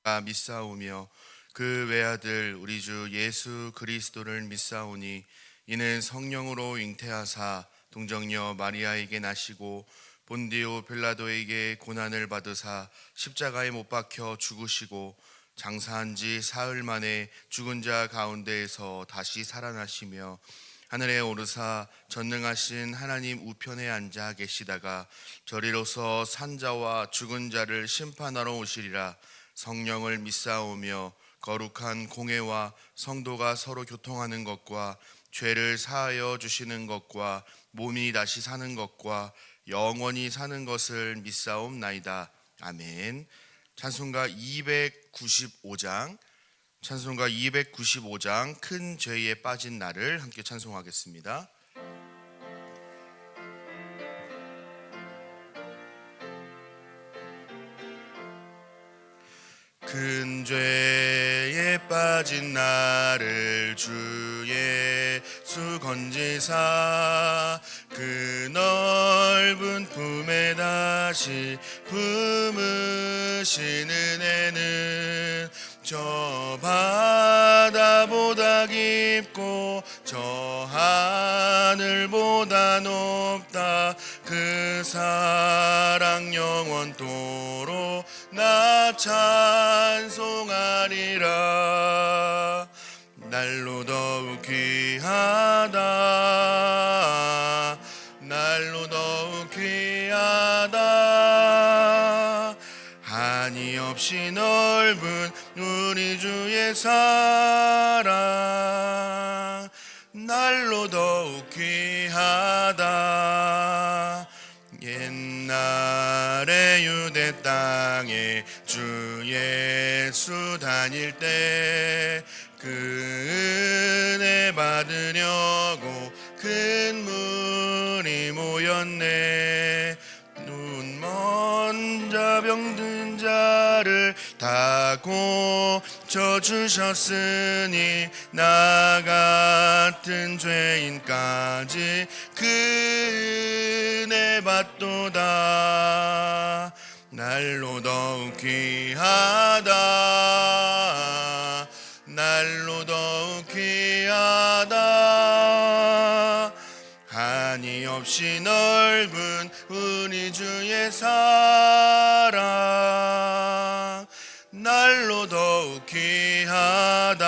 믿사오며 그 외아들 우리 주 예수 그리스도를 믿사오니 이는 성령으로 잉태하사 동정녀 마리아에게 나시고 본디오 빌라도에게 고난을 받으사 십자가에 못 박혀 죽으시고 장사한 지 사흘 만에 죽은 자 가운데에서 다시 살아나시며 하늘에 오르사 전능하신 하나님 우편에 앉아 계시다가 저리로서 산자와 죽은 자를 심판하러 오시리라. 성령을 믿사오며 거룩한 공회와 성도가 서로 교통하는 것과 죄를 사하여 주시는 것과 몸이 다시 사는 것과 영원히 사는 것을 믿사옵나이다. 아멘. 찬송가 295장 찬송가 295장 큰 죄에 빠진 나를 함께 찬송하겠습니다. 큰 죄에 빠진 나를 주 예수 건지사 그 넓은 품에 다시 품으신 은혜는 저 바다보다 깊고 저 하늘보다 높다. 그 사랑 영원토록 나 찬송하리라. 날로 더욱 귀하다. 날로 더욱 귀하다. 한이 없이 넓은 우리 주의 사랑 날로 더욱 귀하다. 옛날에 유대 땅에 주 예수 다닐 때 그 은혜 받으려고 큰 물이 모였네. 눈먼 자 병든 자를 다 고쳐주셨으니 나 같은 죄인까지 그 은혜 받도다. 날로 더욱 귀하다. 날로 더욱 귀하다. 한이 없이 넓은 우리 주의 사랑 날로 더욱 귀하다.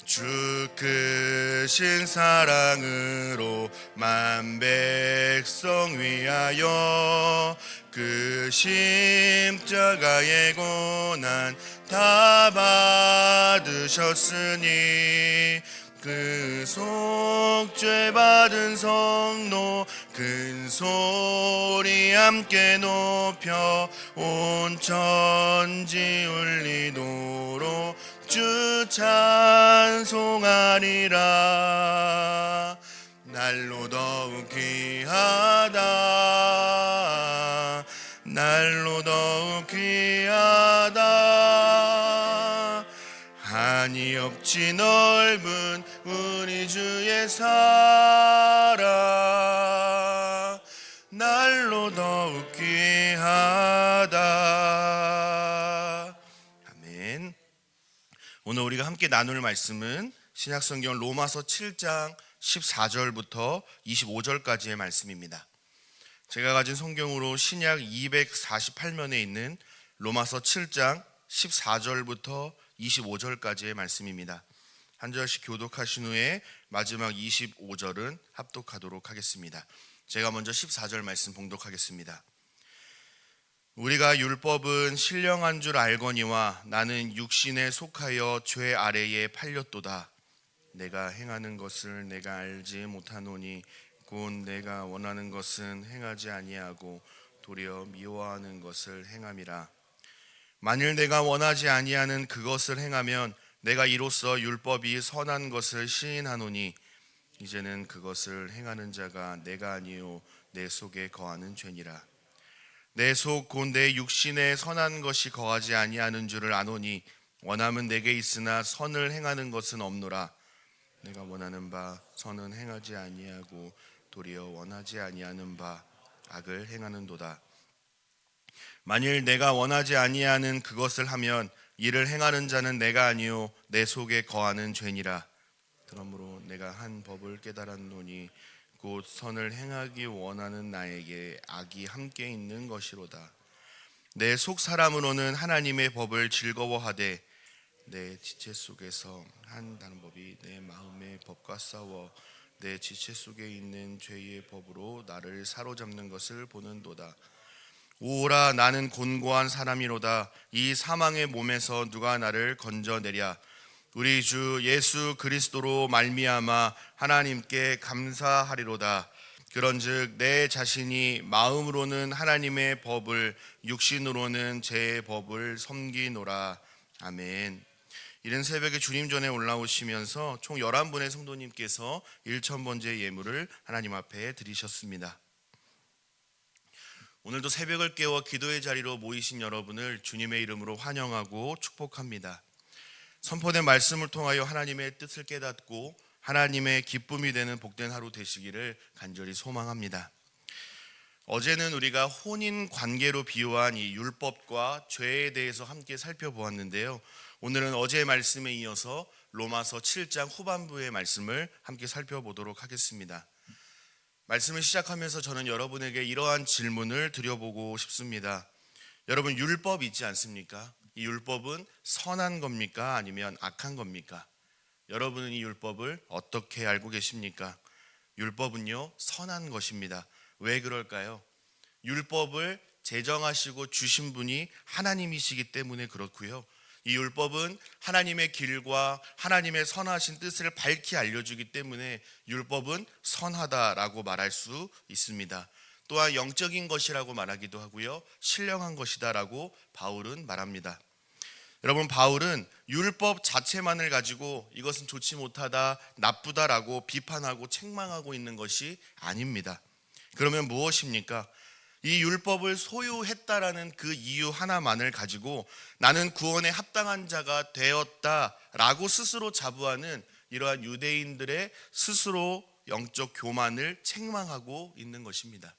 주 크신 사랑으로 만 백성 위하여 그 십자가의 고난 다 받으셨으니 그 속죄 받은 성도 큰 소리 함께 높여 온 천지 울리도록 주 찬송하리라. 날로 더욱 귀하다. 날로 더욱 귀하다. 한이 없지 넓은 우리 주의 사랑 날로 더욱 귀하다. 아멘. 오늘 우리가 함께 나눌 말씀은 신약성경 로마서 7장 14절부터 25절까지의 말씀입니다. 제가 가진 성경으로 신약 248면에 있는 로마서 7장 14절부터 25절까지의 말씀입니다. 한 절씩 교독하신 후에 마지막 25절은 합독하도록 하겠습니다. 제가 먼저 14절 말씀 봉독하겠습니다. 우리가 율법은 신령한 줄 알거니와 나는 육신에 속하여 죄 아래에 팔렸도다. 내가 행하는 것을 내가 알지 못하노니 곧 내가 원하는 것은 행하지 아니하고 도리어 미워하는 것을 행함이라. 만일 내가 원하지 아니하는 그것을 행하면 내가 이로써 율법이 선한 것을 시인하노니 이제는 그것을 행하는 자가 내가 아니요 내 속에 거하는 죄니라. 내 속 곧 내 육신에 선한 것이 거하지 아니하는 줄을 아노니 원함은 내게 있으나 선을 행하는 것은 없노라. 내가 원하는 바 선은 행하지 아니하고 도리어 원하지 아니하는 바 악을 행하는도다. 만일 내가 원하지 아니하는 그것을 하면 이를 행하는 자는 내가 아니요 내 속에 거하는 죄니라. 그러므로 내가 한 법을 깨달았노니 곧 선을 행하기 원하는 나에게 악이 함께 있는 것이로다. 내 속 사람으로는 하나님의 법을 즐거워하되 내 지체 속에서 한다는 법이 내 마음의 법과 싸워 내 지체 속에 있는 죄의 법으로 나를 사로잡는 것을 보는도다. 오라, 나는 곤고한 사람이로다. 이 사망의 몸에서 누가 나를 건져내랴. 우리 주 예수 그리스도로 말미암아 하나님께 감사하리로다. 그런즉 내 자신이 마음으로는 하나님의 법을, 육신으로는 제 법을 섬기노라. 아멘. 이른 새벽에 주님 전에 올라오시면서 총 11분의 성도님께서 1,000번째 예물을 하나님 앞에 드리셨습니다. 오늘도 새벽을 깨워 기도의 자리로 모이신 여러분을 주님의 이름으로 환영하고 축복합니다. 선포된 말씀을 통하여 하나님의 뜻을 깨닫고 하나님의 기쁨이 되는 복된 하루 되시기를 간절히 소망합니다. 어제는 우리가 혼인 관계로 비유한 이 율법과 죄에 대해서 함께 살펴보았는데요. 오늘은 어제의 말씀에 이어서 로마서 7장 후반부의 말씀을 함께 살펴보도록 하겠습니다. 말씀을 시작하면서 저는 여러분에게 이러한 질문을 드려보고 싶습니다. 여러분, 율법 있지 않습니까? 이 율법은 선한 겁니까? 아니면 악한 겁니까? 여러분은 이 율법을 어떻게 알고 계십니까? 율법은요, 선한 것입니다. 왜 그럴까요? 율법을 제정하시고 주신 분이 하나님이시기 때문에 그렇고요. 이 율법은 하나님의 길과 하나님의 선하신 뜻을 밝히 알려주기 때문에 율법은 선하다라고 말할 수 있습니다. 또한 영적인 것이라고 말하기도 하고요, 신령한 것이다라고 바울은 말합니다. 여러분, 바울은 율법 자체만을 가지고 이것은 좋지 못하다, 나쁘다라고 비판하고 책망하고 있는 것이 아닙니다. 그러면 무엇입니까? 이 율법을 소유했다라는 그 이유 하나만을 가지고 나는 구원에 합당한 자가 되었다라고 스스로 자부하는 이러한 유대인들의 스스로 영적 교만을 책망하고 있는 것입니다.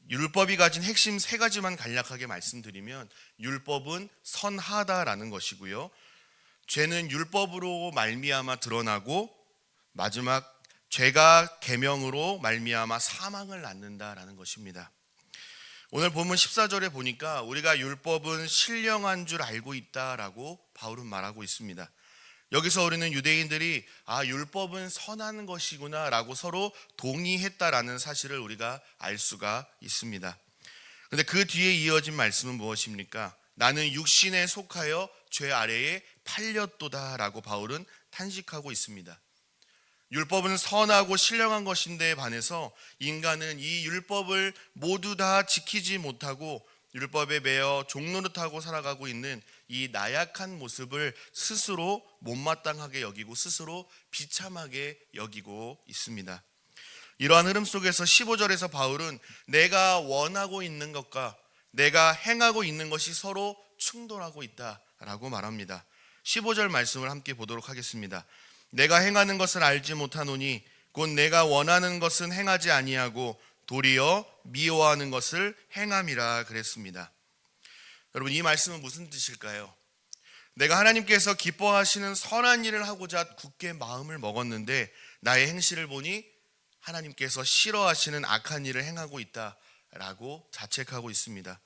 율법이 가진 핵심 3가지만 간략하게 말씀드리면, 율법은 선하다라는 것이고요, 죄는 율법으로 말미암아 드러나고, 마지막 죄가 계명으로 말미암아 사망을 낳는다라는 것입니다. 오늘 본문 14절에 보니까 우리가 율법은 신령한 줄 알고 있다라고 바울은 말하고 있습니다. 여기서 우리는 유대인들이 율법은 선한 것이구나 라고 서로 동의했다라는 사실을 우리가 알 수가 있습니다. 그런데 그 뒤에 이어진 말씀은 무엇입니까? 나는 육신에 속하여 죄 아래에 팔렸도다 라고 바울은 탄식하고 있습니다. 율법은 선하고 신령한 것인데 반해서 인간은 이 율법을 모두 다 지키지 못하고 율법에 매여 종노릇하고 살아가고 있는 이 나약한 모습을 스스로 못마땅하게 여기고 스스로 비참하게 여기고 있습니다. 이러한 흐름 속에서 15절에서 바울은 내가 원하고 있는 것과 내가 행하고 있는 것이 서로 충돌하고 있다라고 말합니다. 15절 말씀을 함께 보도록 하겠습니다. 내가 행하는 것을 알지 못하노니 곧 내가 원하는 것은 행하지 아니하고 도리어 미워하는 것을 행함이라 그랬습니다. 여러분, 이 말씀은 무슨 뜻일까요? 내가 하나님께서 기뻐하시는 선한 일을 하고자 굳게 마음을 먹었는데 나의 행실을 보니 하나님께서 싫어하시는 악한 일을 행하고 있다라고 자책하고 있습니다.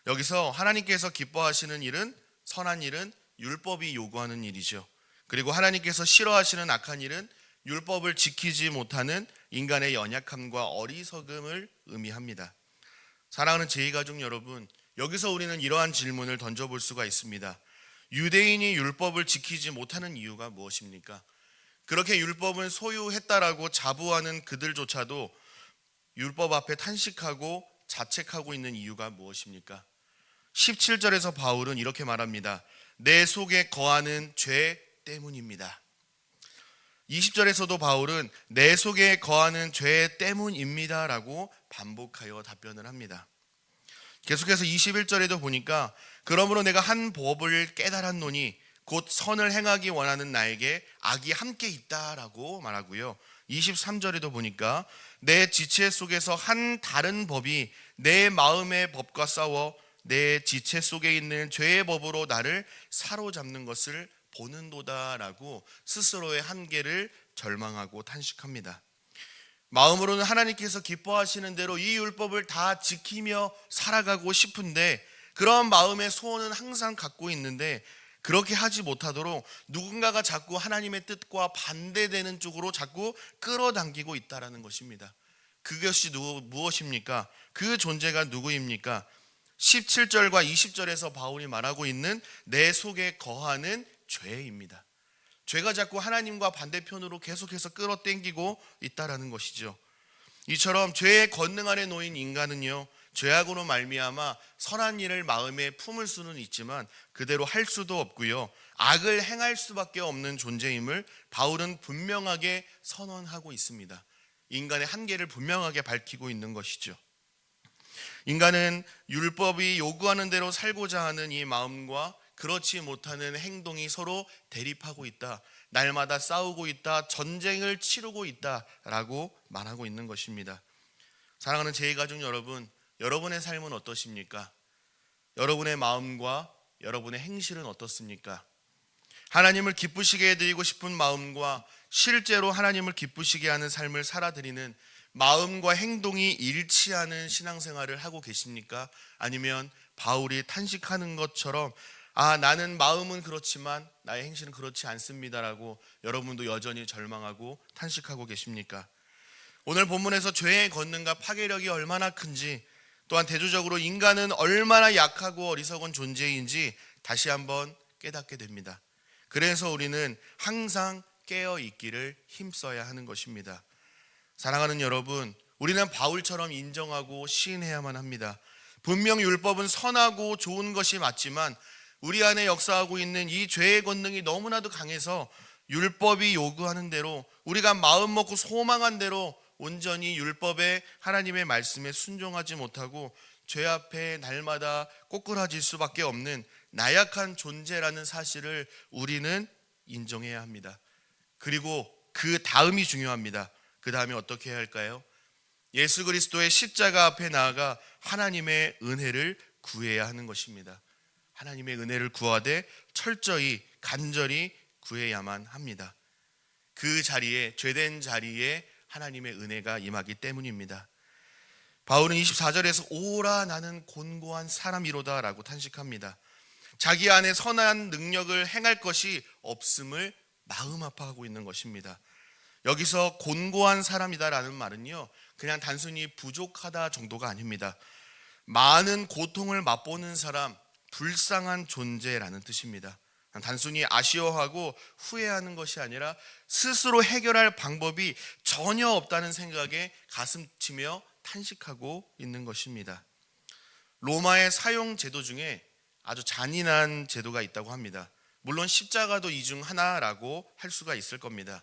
여기서 하나님께서 기뻐하시는 일은, 선한 일은 율법이 요구하는 일이죠. 그리고 하나님께서 싫어하시는 악한 일은 율법을 지키지 못하는 인간의 연약함과 어리석음을 의미합니다. 사랑하는 제2가족 여러분, 여기서 우리는 이러한 질문을 던져볼 수가 있습니다. 유대인이 율법을 지키지 못하는 이유가 무엇입니까? 그렇게 율법을 소유했다라고 자부하는 그들조차도 율법 앞에 탄식하고 자책하고 있는 이유가 무엇입니까? 17절에서 바울은 이렇게 말합니다. 내 속에 거하는 죄 때문입니다. 20절에서도 바울은 내 속에 거하는 죄 때문입니다 라고 반복하여 답변을 합니다. 계속해서 21절에도 보니까 그러므로 내가 한 법을 깨달았노니 곧 선을 행하기 원하는 나에게 악이 함께 있다라고 말하고요. 23절에도 보니까 내 지체 속에서 한 다른 법이 내 마음의 법과 싸워 내 지체 속에 있는 죄의 법으로 나를 사로잡는 것을 보는도다라고 스스로의 한계를 절망하고 탄식합니다. 마음으로는 하나님께서 기뻐하시는 대로 이 율법을 다 지키며 살아가고 싶은데, 그런 마음의 소원은 항상 갖고 있는데 그렇게 하지 못하도록 누군가가 자꾸 하나님의 뜻과 반대되는 쪽으로 자꾸 끌어당기고 있다라는 것입니다. 그것이 무엇입니까? 그 존재가 누구입니까? 17절과 20절에서 바울이 말하고 있는 내 속에 거하는 죄입니다. 죄가 자꾸 하나님과 반대편으로 계속해서 끌어당기고 있다라는 것이죠. 이처럼 죄의 권능 아래 놓인 인간은요, 죄악으로 말미암아 선한 일을 마음에 품을 수는 있지만 그대로 할 수도 없고요, 악을 행할 수밖에 없는 존재임을 바울은 분명하게 선언하고 있습니다. 인간의 한계를 분명하게 밝히고 있는 것이죠. 인간은 율법이 요구하는 대로 살고자 하는 이 마음과 그렇지 못하는 행동이 서로 대립하고 있다, 날마다 싸우고 있다, 전쟁을 치르고 있다라고 말하고 있는 것입니다. 사랑하는 제2가족 여러분, 여러분의 삶은 어떠십니까? 여러분의 마음과 여러분의 행실은 어떻습니까? 하나님을 기쁘시게 해드리고 싶은 마음과 실제로 하나님을 기쁘시게 하는 삶을 살아드리는 마음과 행동이 일치하는 신앙생활을 하고 계십니까? 아니면 바울이 탄식하는 것처럼 나는 마음은 그렇지만 나의 행실은 그렇지 않습니다라고 여러분도 여전히 절망하고 탄식하고 계십니까? 오늘 본문에서 죄의 권능과 파괴력이 얼마나 큰지, 또한 대조적으로 인간은 얼마나 약하고 어리석은 존재인지 다시 한번 깨닫게 됩니다. 그래서 우리는 항상 깨어 있기를 힘써야 하는 것입니다. 사랑하는 여러분, 우리는 바울처럼 인정하고 시인해야만 합니다. 분명 율법은 선하고 좋은 것이 맞지만 우리 안에 역사하고 있는 이 죄의 권능이 너무나도 강해서 율법이 요구하는 대로, 우리가 마음 먹고 소망한 대로 온전히 율법의 하나님의 말씀에 순종하지 못하고 죄 앞에 날마다 꼬꾸라질 수밖에 없는 나약한 존재라는 사실을 우리는 인정해야 합니다. 그리고 그 다음이 중요합니다. 그 다음에 어떻게 해야 할까요? 예수 그리스도의 십자가 앞에 나아가 하나님의 은혜를 구해야 하는 것입니다. 하나님의 은혜를 구하되 철저히 간절히 구해야만 합니다. 그 자리에, 죄된 자리에 하나님의 은혜가 임하기 때문입니다. 바울은 24절에서 오라 나는 곤고한 사람이로다 라고 탄식합니다. 자기 안에 선한 능력을 행할 것이 없음을 마음 아파하고 있는 것입니다. 여기서 곤고한 사람이다라는 말은요, 그냥 단순히 부족하다 정도가 아닙니다. 많은 고통을 맛보는 사람, 불쌍한 존재라는 뜻입니다. 단순히 아쉬워하고 후회하는 것이 아니라 스스로 해결할 방법이 전혀 없다는 생각에 가슴치며 탄식하고 있는 것입니다. 로마의 사형 제도 중에 아주 잔인한 제도가 있다고 합니다. 물론 십자가도 이 중 하나라고 할 수가 있을 겁니다.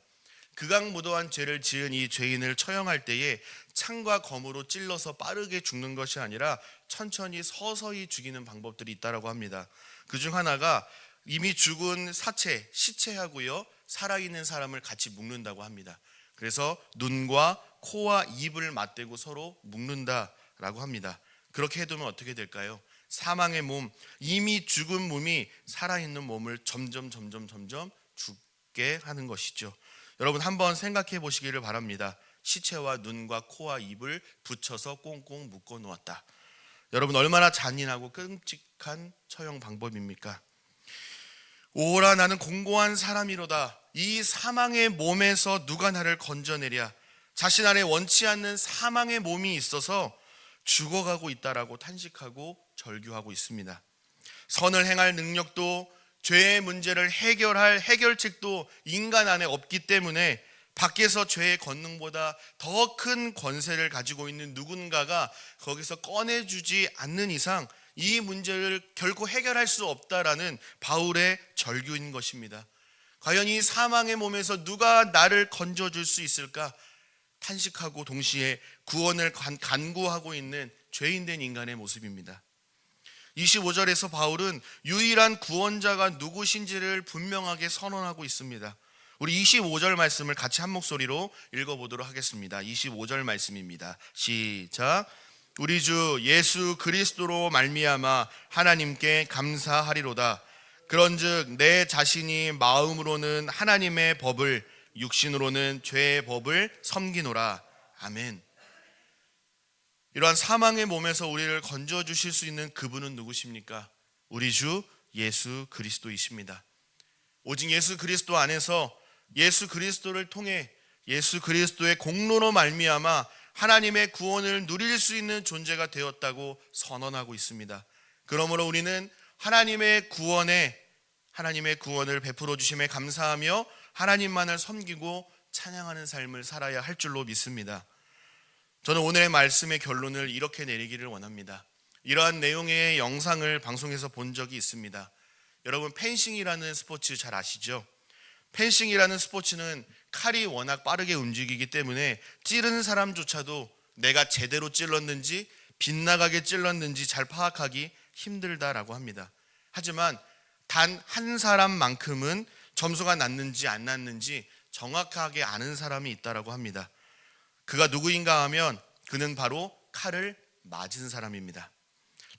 극악무도한 죄를 지은 이 죄인을 처형할 때에 창과 검으로 찔러서 빠르게 죽는 것이 아니라 천천히 서서히 죽이는 방법들이 있다고 합니다. 그 중 하나가 이미 죽은 시체하고요, 살아있는 사람을 같이 묶는다고 합니다. 그래서 눈과 코와 입을 맞대고 서로 묶는다라고 합니다. 그렇게 해두면 어떻게 될까요? 사망의 몸, 이미 죽은 몸이 살아있는 몸을 점점 죽게 하는 것이죠. 여러분 한번 생각해 보시기를 바랍니다. 시체와 눈과 코와 입을 붙여서 꽁꽁 묶어 놓았다. 여러분 얼마나 잔인하고 끔찍한 처형 방법입니까? 오라 나는 공고한 사람이로다. 이 사망의 몸에서 누가 나를 건져내랴. 자신 안에 원치 않는 사망의 몸이 있어서 죽어가고 있다라고 탄식하고 절규하고 있습니다. 선을 행할 능력도, 죄의 문제를 해결할 해결책도 인간 안에 없기 때문에 밖에서 죄의 권능보다 더 큰 권세를 가지고 있는 누군가가 거기서 꺼내주지 않는 이상 이 문제를 결코 해결할 수 없다라는 바울의 절규인 것입니다. 과연 이 사망의 몸에서 누가 나를 건져줄 수 있을까? 탄식하고 동시에 구원을 간구하고 있는 죄인된 인간의 모습입니다. 25절에서 바울은 유일한 구원자가 누구신지를 분명하게 선언하고 있습니다. 우리 25절 말씀을 같이 한 목소리로 읽어보도록 하겠습니다. 25절 말씀입니다. 시작. 우리 주 예수 그리스도로 말미암아 하나님께 감사하리로다. 그런즉 내 자신이 마음으로는 하나님의 법을, 육신으로는 죄의 법을 섬기노라. 아멘. 이러한 사망의 몸에서 우리를 건져 주실 수 있는 그분은 누구십니까? 우리 주 예수 그리스도이십니다. 오직 예수 그리스도 안에서 예수 그리스도를 통해 예수 그리스도의 공로로 말미암아 하나님의 구원을 누릴 수 있는 존재가 되었다고 선언하고 있습니다. 그러므로 우리는 하나님의 구원을 베풀어 주심에 감사하며 하나님만을 섬기고 찬양하는 삶을 살아야 할 줄로 믿습니다. 저는 오늘의 말씀의 결론을 이렇게 내리기를 원합니다. 이러한 내용의 영상을 방송에서 본 적이 있습니다. 여러분, 펜싱이라는 스포츠 잘 아시죠? 펜싱이라는 스포츠는 칼이 워낙 빠르게 움직이기 때문에 찌르는 사람조차도 내가 제대로 찔렀는지 빗나가게 찔렀는지 잘 파악하기 힘들다라고 합니다. 하지만 단 한 사람만큼은 점수가 났는지 안 났는지 정확하게 아는 사람이 있다라고 합니다. 그가 누구인가 하면 그는 바로 칼을 맞은 사람입니다.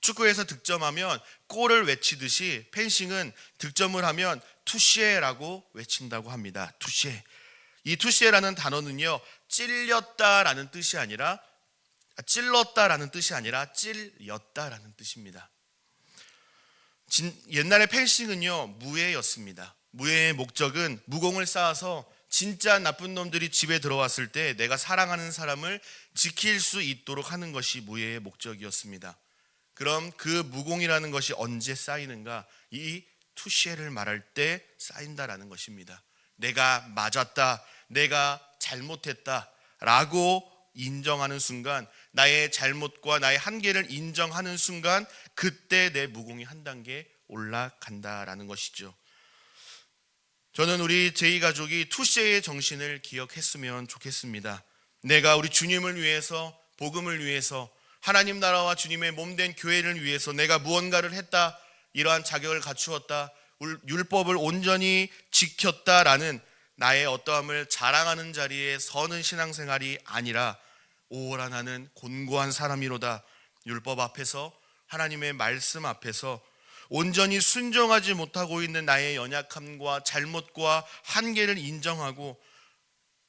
축구에서 득점하면 골을 외치듯이 펜싱은 득점을 하면 투시에라고 외친다고 합니다. 투시에. 이 투시에라는 단어는요, 찔렸다라는 뜻이 아니라 찔렀다라는 뜻이 아니라 찔렸다라는 뜻입니다. 옛날에 펜싱은요, 무예였습니다. 무예의 목적은 무공을 쌓아서 진짜 나쁜 놈들이 집에 들어왔을 때 내가 사랑하는 사람을 지킬 수 있도록 하는 것이 무예의 목적이었습니다. 그럼 그 무공이라는 것이 언제 쌓이는가? 이 투시에를 말할 때 쌓인다라는 것입니다. 내가 맞았다, 내가 잘못했다 라고 인정하는 순간, 나의 잘못과 나의 한계를 인정하는 순간, 그때 내 무공이 한 단계 올라간다라는 것이죠. 저는 우리 제2가족이 투시에의 정신을 기억했으면 좋겠습니다. 내가 우리 주님을 위해서, 복음을 위해서, 하나님 나라와 주님의 몸된 교회를 위해서 내가 무언가를 했다, 이러한 자격을 갖추었다, 율법을 온전히 지켰다라는 나의 어떠함을 자랑하는 자리에 서는 신앙생활이 아니라, 오라 나는 곤고한 사람이로다, 율법 앞에서, 하나님의 말씀 앞에서 온전히 순종하지 못하고 있는 나의 연약함과 잘못과 한계를 인정하고,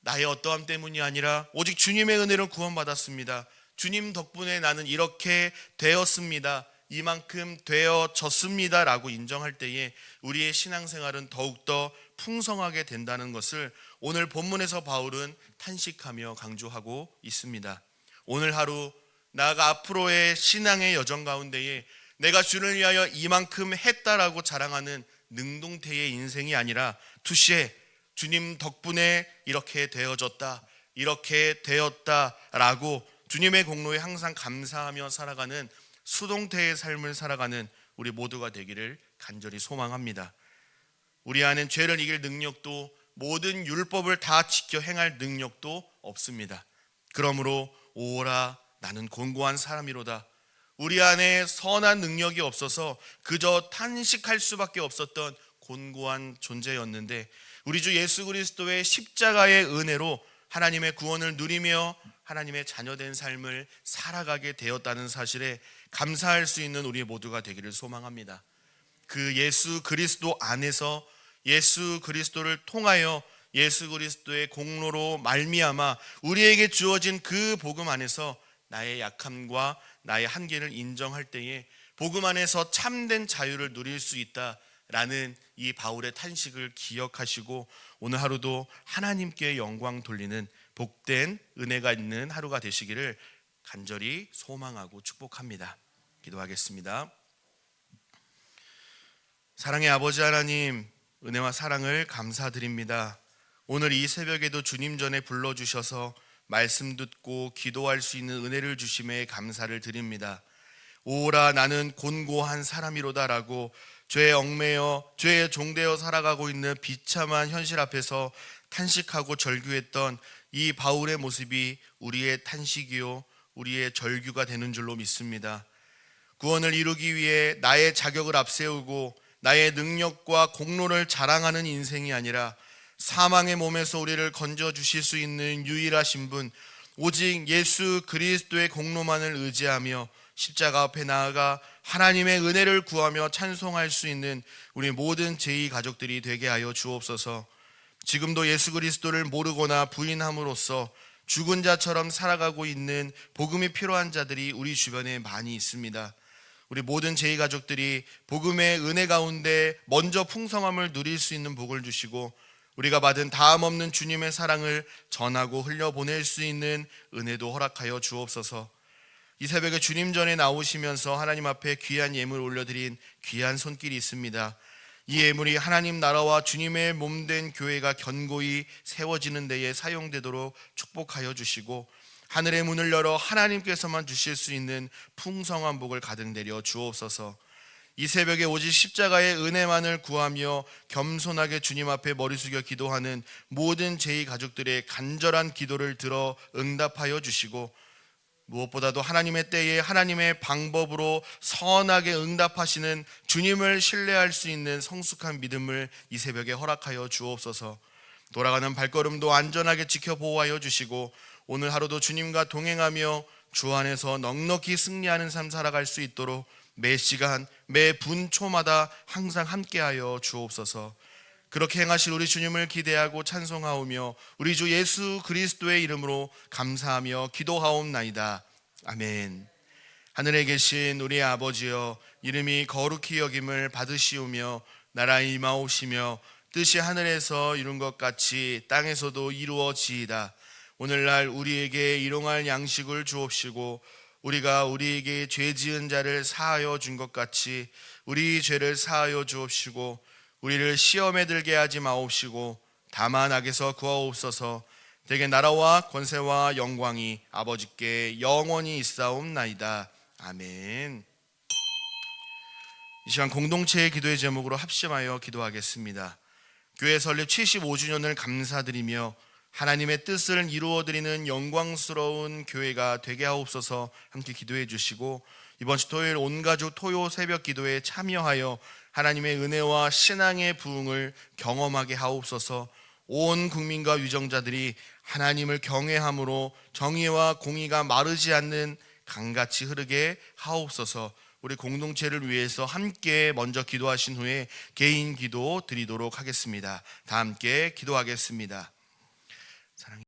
나의 어떠함 때문이 아니라 오직 주님의 은혜로 구원받았습니다, 주님 덕분에 나는 이렇게 되었습니다, 이만큼 되어졌습니다 라고 인정할 때에 우리의 신앙생활은 더욱더 풍성하게 된다는 것을 오늘 본문에서 바울은 탄식하며 강조하고 있습니다. 오늘 하루, 나아가 앞으로의 신앙의 여정 가운데에 내가 주를 위하여 이만큼 했다라고 자랑하는 능동태의 인생이 아니라, 투시에 주님 덕분에 이렇게 되어졌다, 이렇게 되었다라고 주님의 공로에 항상 감사하며 살아가는 수동태의 삶을 살아가는 우리 모두가 되기를 간절히 소망합니다. 우리 안엔 죄를 이길 능력도, 모든 율법을 다 지켜 행할 능력도 없습니다. 그러므로 오라 나는 곤고한 사람이로다, 우리 안에 선한 능력이 없어서 그저 탄식할 수밖에 없었던 곤고한 존재였는데, 우리 주 예수 그리스도의 십자가의 은혜로 하나님의 구원을 누리며 하나님의 자녀된 삶을 살아가게 되었다는 사실에 감사할 수 있는 우리 모두가 되기를 소망합니다. 그 예수 그리스도 안에서, 예수 그리스도를 통하여, 예수 그리스도의 공로로 말미암아 우리에게 주어진 그 복음 안에서 나의 약함과 나의 한계를 인정할 때에 복음 안에서 참된 자유를 누릴 수 있다라는 이 바울의 탄식을 기억하시고, 오늘 하루도 하나님께 영광 돌리는 복된 은혜가 있는 하루가 되시기를 간절히 소망하고 축복합니다. 기도하겠습니다. 사랑의 아버지 하나님, 은혜와 사랑을 감사드립니다. 오늘 이 새벽에도 주님 전에 불러주셔서 말씀 듣고 기도할 수 있는 은혜를 주심에 감사를 드립니다. 오라 나는 곤고한 사람이로다라고 죄에 얽매여 죄에 종되어 살아가고 있는 비참한 현실 앞에서 탄식하고 절규했던 이 바울의 모습이 우리의 탄식이요 우리의 절규가 되는 줄로 믿습니다. 구원을 이루기 위해 나의 자격을 앞세우고 나의 능력과 공로를 자랑하는 인생이 아니라, 사망의 몸에서 우리를 건져 주실 수 있는 유일하신 분, 오직 예수 그리스도의 공로만을 의지하며 십자가 앞에 나아가 하나님의 은혜를 구하며 찬송할 수 있는 우리 모든 제2 가족들이 되게 하여 주옵소서. 지금도 예수 그리스도를 모르거나 부인함으로써 죽은 자처럼 살아가고 있는 복음이 필요한 자들이 우리 주변에 많이 있습니다. 우리 모든 제2 가족들이 복음의 은혜 가운데 먼저 풍성함을 누릴 수 있는 복을 주시고 우리가 받은 다음 없는 주님의 사랑을 전하고 흘려보낼 수 있는 은혜도 허락하여 주옵소서. 이 새벽에 주님 전에 나오시면서 하나님 앞에 귀한 예물 올려드린 귀한 손길이 있습니다. 이 예물이 하나님 나라와 주님의 몸된 교회가 견고히 세워지는 데에 사용되도록 축복하여 주시고 하늘의 문을 열어 하나님께서만 주실 수 있는 풍성한 복을 가득 내려 주옵소서. 이 새벽에 오직 십자가의 은혜만을 구하며 겸손하게 주님 앞에 머리 숙여 기도하는 모든 제2 가족들의 간절한 기도를 들어 응답하여 주시고 무엇보다도 하나님의 때에 하나님의 방법으로 선하게 응답하시는 주님을 신뢰할 수 있는 성숙한 믿음을 이 새벽에 허락하여 주옵소서. 돌아가는 발걸음도 안전하게 지켜 보호하여 주시고 오늘 하루도 주님과 동행하며 주 안에서 넉넉히 승리하는 삶 살아갈 수 있도록 매 시간 매 분초마다 항상 함께하여 주옵소서. 그렇게 행하실 우리 주님을 기대하고 찬송하오며 우리 주 예수 그리스도의 이름으로 감사하며 기도하옵나이다. 아멘. 하늘에 계신 우리 아버지여, 이름이 거룩히 여김을 받으시오며 나라 임하옵시며 뜻이 하늘에서 이룬 것 같이 땅에서도 이루어지이다. 오늘날 우리에게 일용할 양식을 주옵시고 우리가 우리에게 죄 지은 자를 사하여 준 것 같이 우리 죄를 사하여 주옵시고 우리를 시험에 들게 하지 마옵시고 다만 악에서 구하옵소서. 대개 나라와 권세와 영광이 아버지께 영원히 있사옵나이다. 아멘. 이 시간 공동체의 기도의 제목으로 합심하여 기도하겠습니다. 교회 설립 75주년을 감사드리며 하나님의 뜻을 이루어드리는 영광스러운 교회가 되게 하옵소서. 함께 기도해 주시고 이번 주 토요일 온가족 토요 새벽 기도에 참여하여 하나님의 은혜와 신앙의 부흥을 경험하게 하옵소서. 온 국민과 유정자들이 하나님을 경외함으로 정의와 공의가 마르지 않는 강같이 흐르게 하옵소서. 우리 공동체를 위해서 함께 먼저 기도하신 후에 개인 기도 드리도록 하겠습니다. 다 함께 기도하겠습니다. 사랑해.